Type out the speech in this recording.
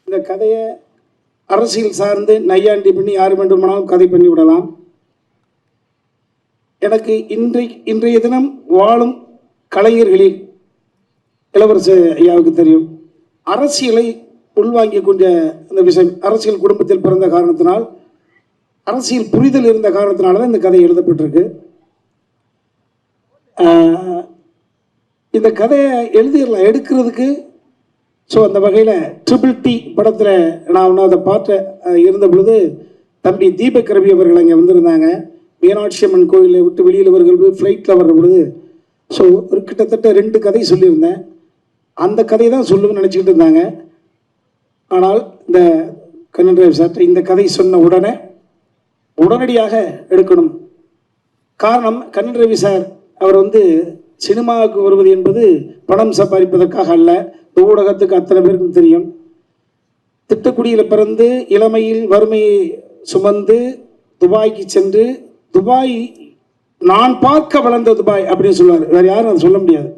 இந்த கதையை அரசியல் சார்ந்து நையாண்டி பண்ணி யார் வேண்டுமானாலும் கதை பண்ணி விடலாம். எனக்கு இன்றைய தினம் வாழும் கலைஞர்களில் இளவரசர் ஐயாவுக்கு தெரியும், அரசியலை உள்வாங்கிக் கொண்ட அந்த விஷயம். அரசியல் குடும்பத்தில் பிறந்த காரணத்தினால், அரசியல் புரிதல் இருந்த காரணத்தினால தான் இந்த கதை எழுதப்பட்டிருக்கு. இந்த கதையை எழுதிடலாம் எடுக்கிறதுக்கு. ஸோ அந்த வகையில் ட்ரிபிள்-டி படத்தில் நான் அதை பார்த்த இருந்த பொழுது தம்பி தீபக் ரவி அவர்கள் அங்கே வந்திருந்தாங்க. மீனாட்சி அம்மன் கோயிலை விட்டு வெளியில் அவர்கள் ஃப்ளைட்டில் வர்ற பொழுது ஸோ ஒரு கிட்டத்தட்ட 2 கதை சொல்லியிருந்தேன். அந்த கதையை தான் சொல்லுவேன்னு நினச்சிக்கிட்டு இருந்தாங்க. ஆனால் இந்த கண்ணன் ரவி சார் இந்த கதை சொன்ன உடனடியாக எடுக்கணும். காரணம், கண்ணன் ரவி சார் அவர் சினிமாவுக்கு வருவது என்பது பணம் சம்பாதிப்பதற்காக அல்ல. ஊடகத்துக்கு அத்தனை பேருக்கும் தெரியும். திட்டக்குடியில் பிறந்து இளமையில் வறுமையை சுமந்து துபாய்க்கு சென்று, துபாய் நான் பார்க்க வளர்ந்த துபாய் அப்படின்னு சொல்லுவார். வேறு யாரும் அதை சொல்ல முடியாது.